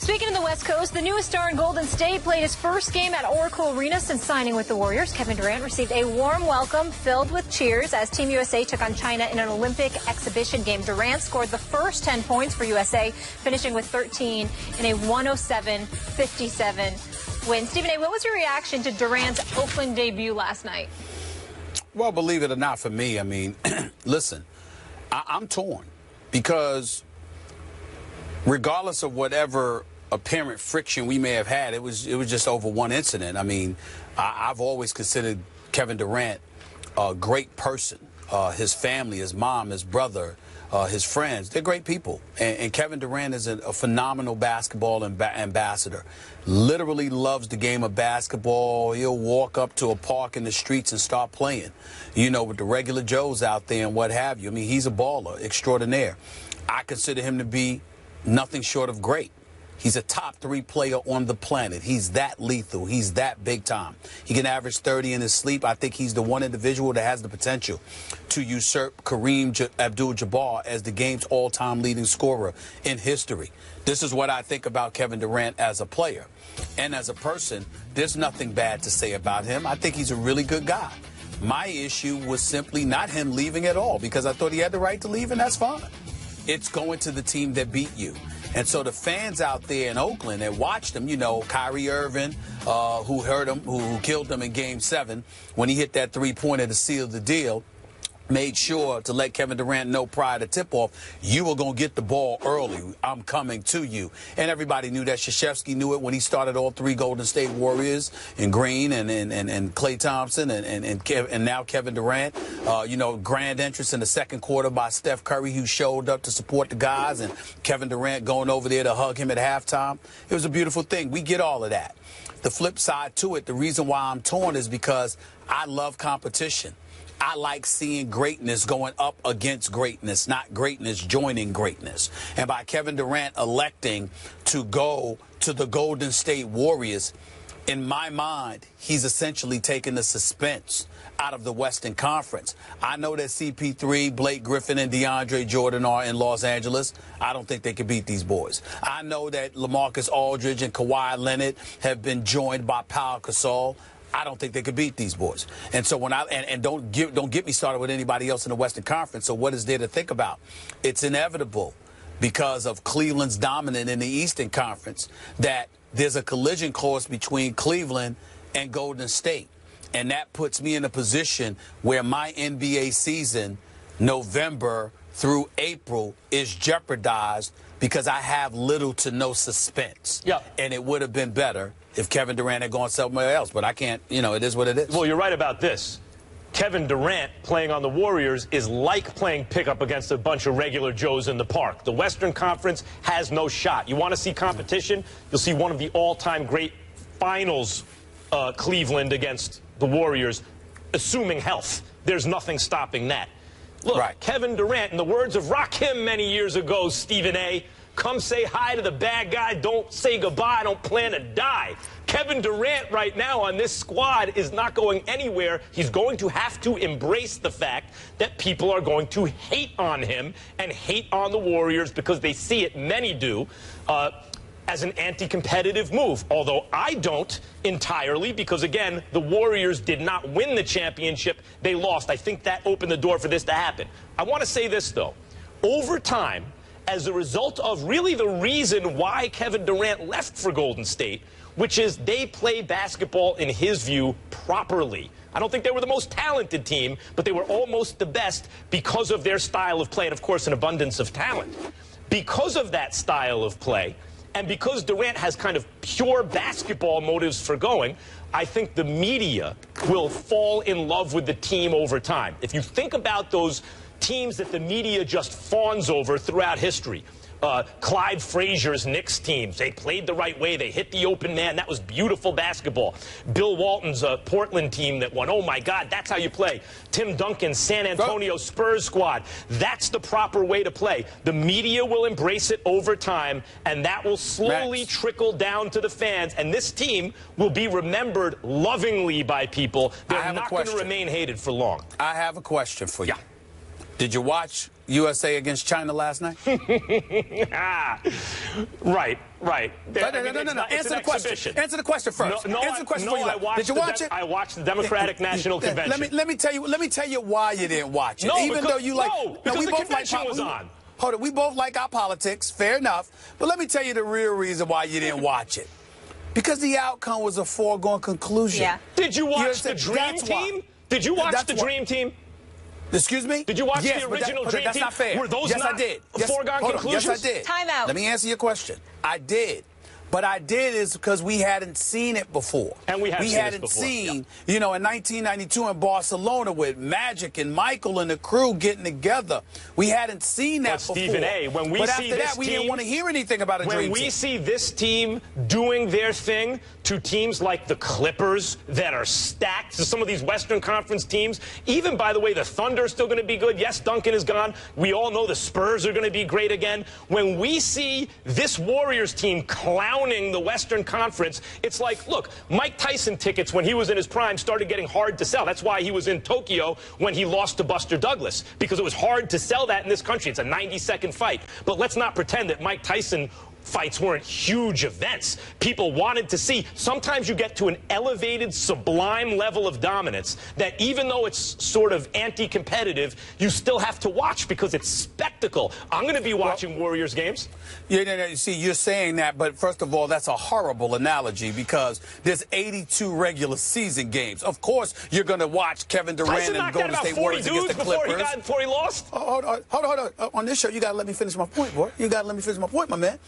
Speaking of the West Coast, the newest star in Golden State played his first game at Oracle Arena since signing with the Warriors. Kevin Durant received a warm welcome filled with cheers as Team USA took on China in an Olympic exhibition game. Durant scored the first 10 points for USA, finishing with 13 in a 107-57 win. Stephen A., what was your reaction to Durant's Oakland debut last night? Well, believe it or not, for me, I mean, listen, I'm torn because regardless of whatever apparent friction we may have had, it was just over one incident. I mean, I've always considered Kevin Durant a great person. His family, his mom, his brother, his friends, they're great people. And Kevin Durant is a phenomenal basketball ambassador. Literally loves the game of basketball. He'll walk up to a park in the streets and start playing, you know, with the regular Joes out there and what have you. I mean, he's a baller extraordinaire. I consider him to be nothing short of great. He's a top 3 player on the planet. He's that lethal. He's that big time. He can average 30 in his sleep. I think he's the one individual that has the potential to usurp Kareem Abdul-Jabbar as the game's all-time leading scorer in history. This is what I think about Kevin Durant as a player. And as a person, there's nothing bad to say about him. I think he's a really good guy. My issue was simply not him leaving at all, because I thought he had the right to leave, and that's fine. It's going to the team that beat you. And so the fans out there in Oakland that watched him, you know, Kyrie Irving, who hurt him, who killed him in Game 7 when he hit that three-pointer to seal the deal, made sure to let Kevin Durant know prior to tip-off, you were going to get the ball early. I'm coming to you. And everybody knew that. Krzyzewski knew it when he started all 3 Golden State Warriors in Green and Klay Thompson and now Kevin Durant. You know, grand entrance in the second quarter by Steph Curry, who showed up to support the guys, and Kevin Durant going over there to hug him at halftime. It was a beautiful thing. We get all of that. The flip side to it, the reason why I'm torn is because I love competition. I like seeing greatness going up against greatness, not greatness joining greatness. And by Kevin Durant electing to go to the Golden State Warriors, in my mind, he's essentially taking the suspense out of the Western Conference. I know that CP3, Blake Griffin, and DeAndre Jordan are in Los Angeles. I don't think they can beat these boys. I know that LaMarcus Aldridge and Kawhi Leonard have been joined by Pau Gasol. I don't think they could beat these boys. And so when don't get me started with anybody else in the Western Conference. So what is there to think about? It's inevitable because of Cleveland's dominance in the Eastern Conference that there's a collision course between Cleveland and Golden State. And that puts me in a position where my NBA season, November through April, is jeopardized because I have little to no suspense. Yeah. And it would have been better if Kevin Durant had gone somewhere else. But I can't, you know, it is what it is. Well, you're right about this. Kevin Durant playing on the Warriors is like playing pickup against a bunch of regular Joes in the park. The Western Conference has no shot. You want to see competition? You'll see one of the all-time great finals, Cleveland against the Warriors, assuming health. There's nothing stopping that. Look, right. Kevin Durant, in the words of Rakim many years ago, Stephen A., come say hi to the bad guy, don't say goodbye, don't plan to die. Kevin Durant right now on this squad is not going anywhere. He's going to have to embrace the fact that people are going to hate on him and hate on the Warriors because they see it, many do, as an anti-competitive move. Although I don't entirely, because, again, the Warriors did not win the championship. They lost. I think that opened the door for this to happen. I want to say this, though. Over time, as a result of really the reason why Kevin Durant left for Golden State, which is they play basketball, in his view, properly. I don't think they were the most talented team, but they were almost the best because of their style of play and, of course, an abundance of talent. Because of that style of play, and because Durant has kind of pure basketball motives for going, I think the media will fall in love with the team over time. If you think about those teams that the media just fawns over throughout history, Clyde Frazier's Knicks teams, they played the right way. They hit the open man. That was beautiful basketball. Bill Walton's Portland team that won. Oh, my God, that's how you play. Tim Duncan's San Antonio Spurs squad. That's the proper way to play. The media will embrace it over time, and that will slowly trickle down to the fans. And this team will be remembered lovingly by people. They're not going to remain hated for long. I have a question for you. Yeah. Did you watch USA against China last night? Right. No. Answer the question. Answer the question first. Answer the question. Did you watch it? I watched the Democratic National Convention. Let me tell you why you didn't watch it. No, Even though you like, because we the both convention like was on. Hold on, we both like our politics. Fair enough. But let me tell you the real reason why you didn't watch it. Because the outcome was a foregone conclusion. Yeah. Did you watch the Dream Team? Did you watch the Dream Team? Excuse me? Did you watch the original Dream Team? That's not fair. Were those yes, not I did. foregone conclusions? Yes, I did. Time out. Let me answer your question. I did. But I did is because we hadn't seen it before. And we hadn't seen, you know, in 1992 in Barcelona with Magic and Michael and the crew getting together. We hadn't seen that before. Stephen A., when we but see after this that, we team, didn't want to hear anything about a dream team. When we see this team doing their thing to teams like the Clippers that are stacked, to some of these Western Conference teams, even, by the way, the Thunder are still going to be good. Yes, Duncan is gone. We all know the Spurs are going to be great again. When we see this Warriors team clowning the Western Conference, it's like, look, Mike Tyson tickets when he was in his prime started getting hard to sell. That's why he was in Tokyo when he lost to Buster Douglas, because it was hard to sell that in this country. It's a 90-second fight. But let's not pretend that Mike Tyson fights weren't huge events. People wanted to see. Sometimes you get to an elevated, sublime level of dominance that even though it's sort of anti-competitive, you still have to watch because it's spectacle. I'm going to be watching Warriors games. You see, you're saying that, but first of all, that's a horrible analogy because there's 82 regular season games. Of course, you're going to watch Kevin Durant and Golden State Warriors against the Clippers. Before he lost? Hold on. On this show, you got to let me finish my point, boy. You got to let me finish my point, my man.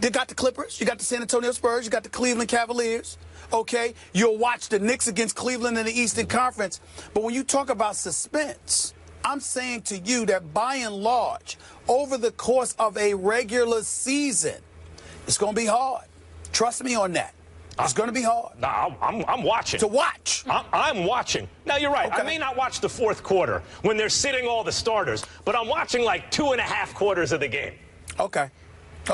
They got the Clippers, you got the San Antonio Spurs, you got the Cleveland Cavaliers, okay? You'll watch the Knicks against Cleveland in the Eastern Conference. But when you talk about suspense, I'm saying to you that by and large, over the course of a regular season, it's going to be hard. Trust me on that. It's going to be hard. No, I'm watching. To watch. I'm watching. Now, you're right. Okay. I may not watch the fourth quarter when they're sitting all the starters, but I'm watching like 2.5 quarters of the game. Okay.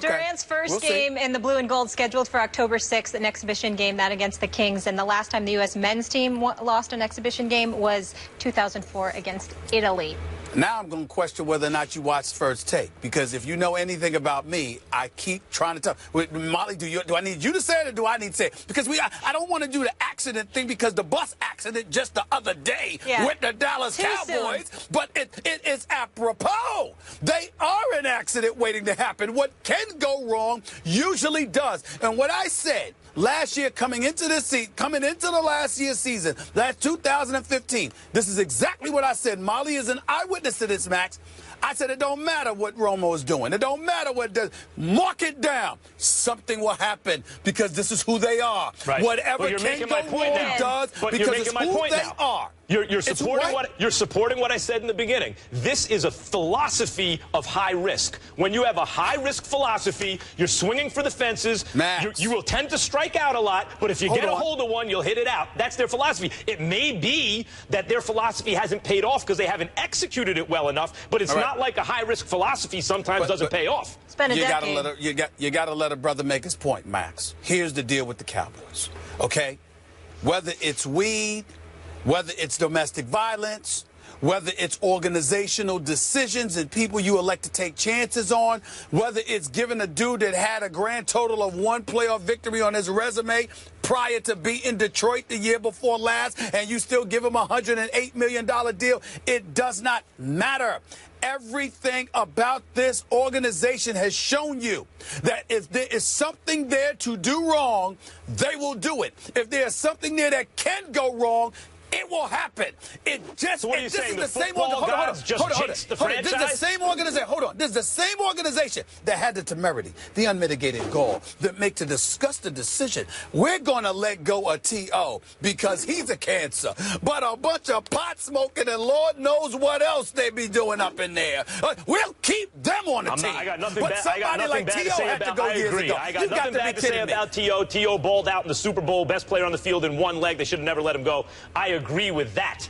Durant's first game in the blue and gold scheduled for October 6th, an exhibition game, that against the Kings. And the last time the U.S. men's team lost an exhibition game was 2004 against Italy. Now I'm going to question whether or not you watched First Take, because if you know anything about me, I keep trying to tell. Molly, do I need you to say it or do I need to say it? Because I don't want to do the accident thing, because the bus accident just the other day with the Dallas Cowboys, but it is apropos. They are an accident waiting to happen. What can go wrong usually does. And what I said last year coming into the last year's season, last 2015, this is exactly what I said. Molly is an eyewitness to this, Max. I said it don't matter what Romo is doing. It don't matter what it does. Mark it down. Something will happen because this is who they are. Right. Whatever can go wrong does because it's who they are. You're supporting what I said in the beginning. This is a philosophy of high risk. When you have a high risk philosophy, you're swinging for the fences. You will tend to strike out a lot, but if you get a hold of one, you'll hit it out. That's their philosophy. It may be that their philosophy hasn't paid off because they haven't executed it well enough, but it's not like a high risk philosophy sometimes doesn't pay off. It's been a decade. You got to let a brother make his point, Max. Here's the deal with the Cowboys, okay? Whether it's weed, whether it's domestic violence, whether it's organizational decisions and people you elect to take chances on, whether it's giving a dude that had a grand total of 1 playoff victory on his resume prior to beating Detroit the year before last, and you still give him a $108 million deal, it does not matter. Everything about this organization has shown you that if there is something there to do wrong, they will do it. If there is something there that can go wrong, it will happen. It just. So what are you saying? The football gods just jinxed the franchise? This is the same organization. Hold on. This is the same organization that had the temerity, the unmitigated gall, that make to discuss the decision. We're going to let go of T.O. because he's a cancer. But a bunch of pot smoking and Lord knows what else they be doing up in there. We'll keep them on the team. I got nothing but bad. somebody like T.O. had to go years ago. I got nothing bad to say about T.O. T.O. balled out in the Super Bowl, best player on the field in one leg. They should have never let him go. I agree with that.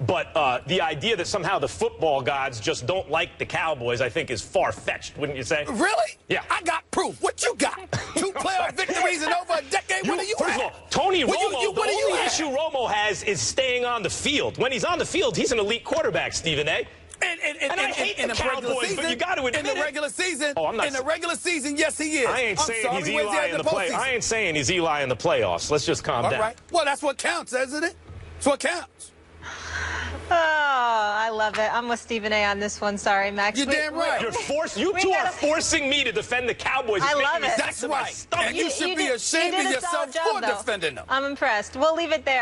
But the idea that somehow the football gods just don't like the Cowboys, I think, is far-fetched, wouldn't you say? Really? Yeah. I got proof. What you got? 2 playoff victories in over a decade? What do you have? First of all, Tony Romo, the only issue Romo has is staying on the field. When he's on the field, he's an elite quarterback, Stephen A. I hate the Cowboys, but you got to admit in the regular season. Oh, I'm not. In the regular season, yes, he is. I ain't saying he's Eli in the play. I ain't saying he's Eli in the playoffs. Let's just calm down. All right. Well, that's what counts, isn't it? That's what counts. Oh, I love it. I'm with Stephen A. on this one. Sorry, Max. You're damn right. You two are forcing me to defend the Cowboys. I love it. That's right. And you should be ashamed of yourself for defending them. I'm impressed. We'll leave it there.